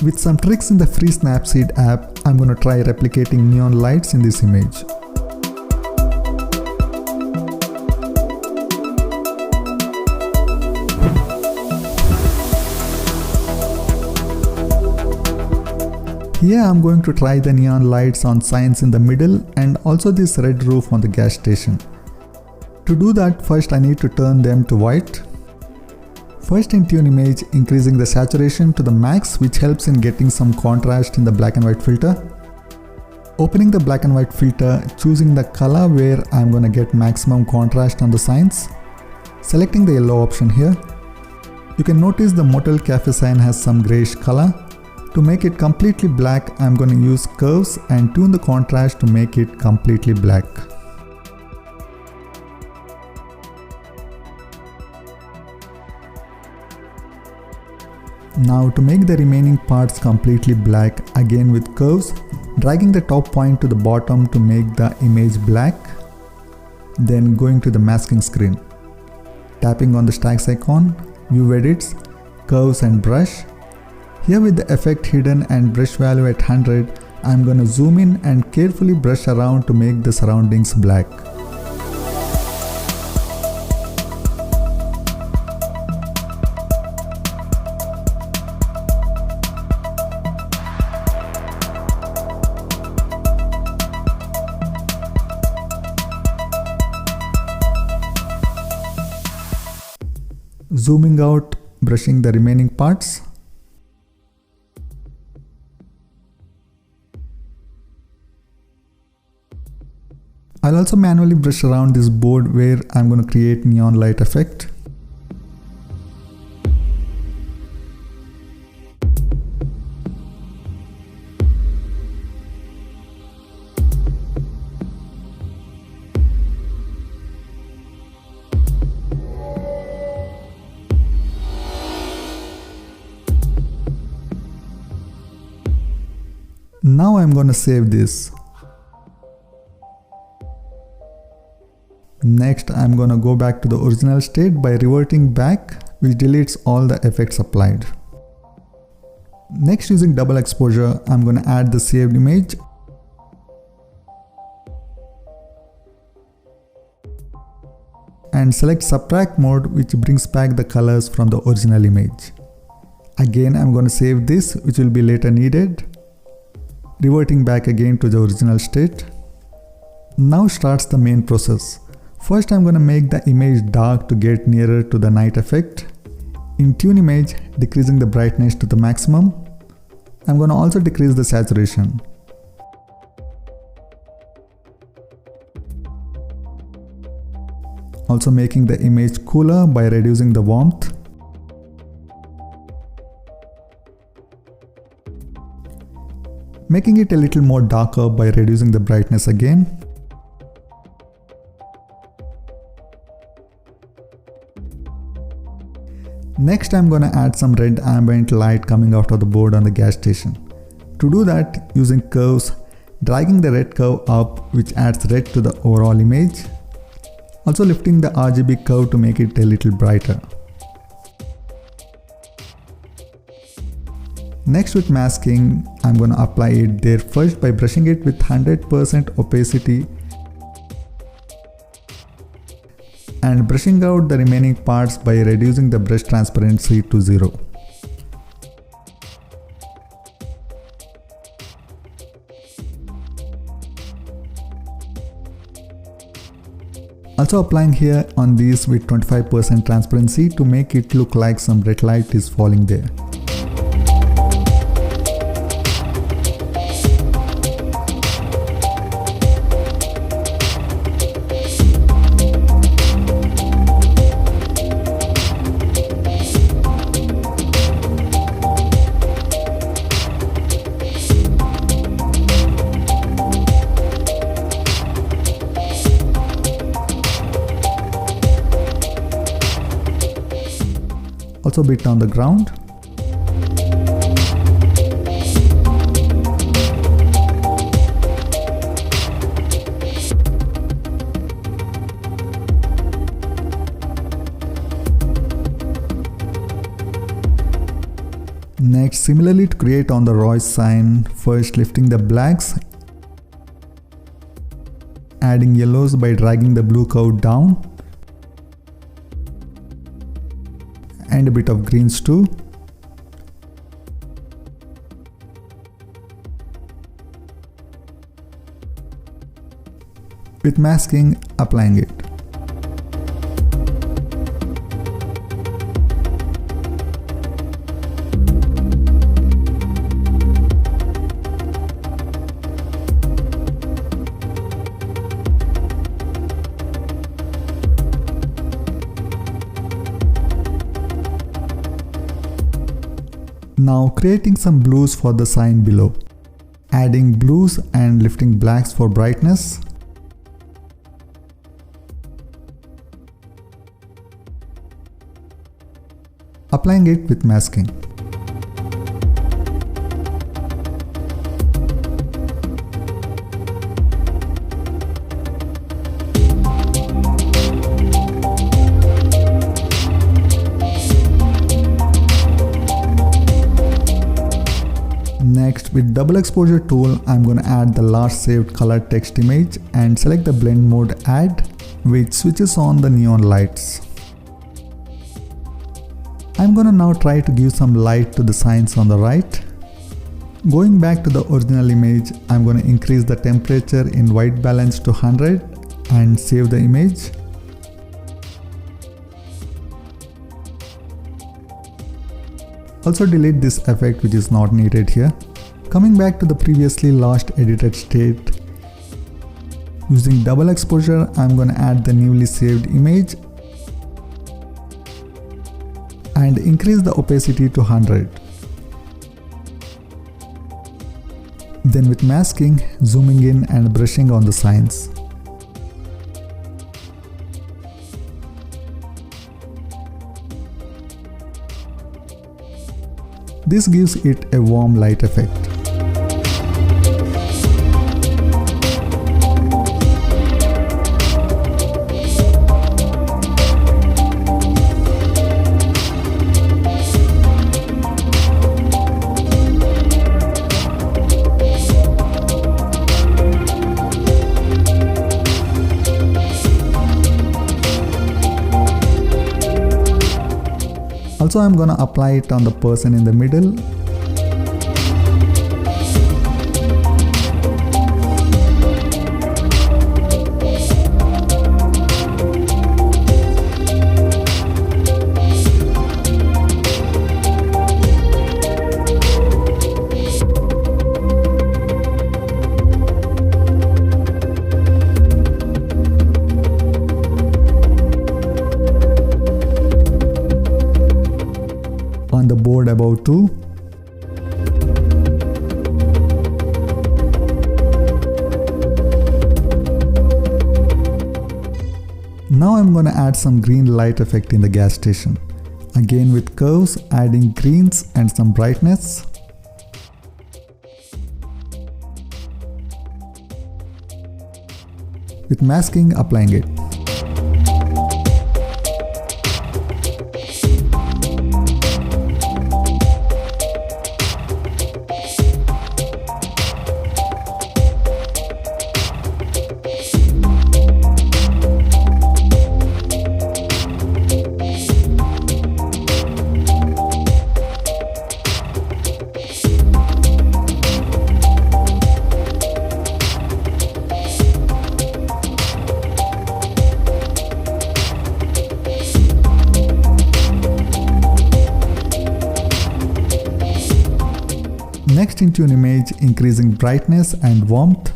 With some tricks in the free Snapseed app, I'm gonna try replicating neon lights in this image. Here I'm going to try the neon lights on signs in the middle and also this red roof on the gas station. To do that, first I need to turn them to white. First in Tune Image, increasing the saturation to the max, which helps in getting some contrast in the black and white filter. Opening the black and white filter, choosing the color where I'm gonna get maximum contrast on the signs. Selecting the yellow option here. You can notice the Motel Cafe sign has some grayish color. To make it completely black, I'm going to use curves and tune the contrast to make it completely black. Now to make the remaining parts completely black, again with curves, dragging the top point to the bottom to make the image black. Then going to the masking screen. Tapping on the stacks icon, view edits, curves and brush. Here with the effect hidden and brush value at 100, I'm gonna zoom in and carefully brush around to make the surroundings black. Zooming out, brushing the remaining parts. I'll also manually brush around this board where I'm going to create neon light effect. Now I'm going to save this. Next, I'm gonna go back to the original state by reverting back, which deletes all the effects applied. Next, using double exposure, I'm gonna add the saved image. And select subtract mode, which brings back the colors from the original image. Again, I'm gonna save this, which will be later needed. Reverting back again to the original state. Now starts the main process. First, I'm going to make the image dark to get nearer to the night effect. In Tune Image, decreasing the brightness to the maximum. I'm going to also decrease the saturation. Also making the image cooler by reducing the warmth. Making it a little more darker by reducing the brightness again. Next, I'm gonna add some red ambient light coming out of the board on the gas station. To do that, using curves, dragging the red curve up, which adds red to the overall image. Also lifting the RGB curve to make it a little brighter. Next, with masking, I'm gonna apply it there first by brushing it with 100% opacity and brushing out the remaining parts by reducing the brush transparency to 0. Also applying here on these with 25% transparency to make it look like some red light is falling there. Also a bit on the ground. Next, Similarly, to create on the Royce sign, first lifting the blacks, adding yellows by dragging the blue curve down, and a bit of greens too. With masking, applying it. Now creating some blues for the sign below. Adding blues and lifting blacks for brightness. Applying it with masking. Next, with double exposure tool, I'm going to add the last saved color text image and select the blend mode add, which switches on the neon lights. I'm gonna now try to give some light to the signs on the right. Going back to the original image, I'm gonna increase the temperature in white balance to 100 and save the image. Also delete this effect which is not needed here. Coming back to the previously last edited state, using double exposure, I'm gonna add the newly saved image and increase the opacity to 100. Then with masking, zooming in and brushing on the signs. This gives it a warm light effect. Also, I'm gonna apply it on the person in the middle. On the board above too. Now I'm gonna add some green light effect in the gas station. Again with curves, adding greens and some brightness. With masking, applying it. Next, into an image, increasing brightness and warmth.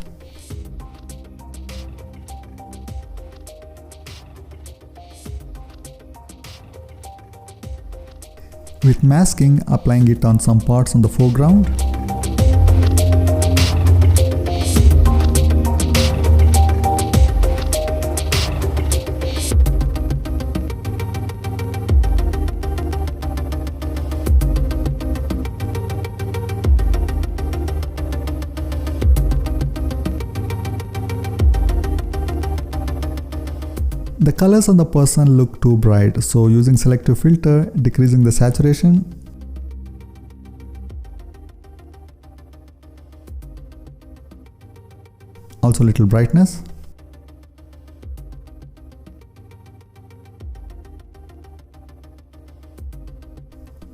With masking, applying it on some parts on the foreground. The colors on the person look too bright, so using selective filter, decreasing the saturation. also little brightness.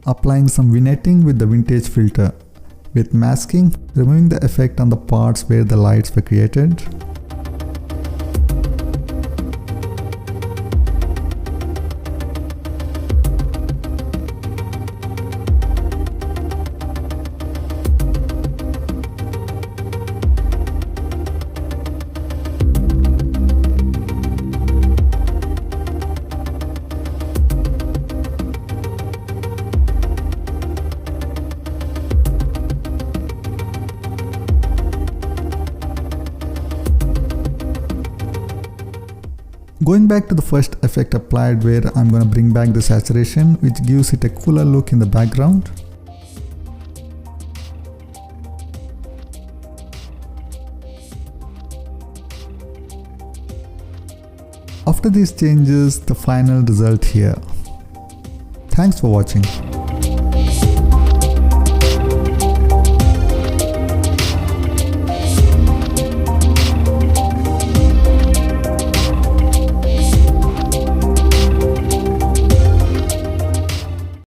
Applying some vignetting with the vintage filter. With masking, removing the effect on the parts where the lights were created. Going back to the first effect applied, where I'm going to bring back the saturation, which gives it a cooler look in the background. After these changes, the final result here. Thanks for watching.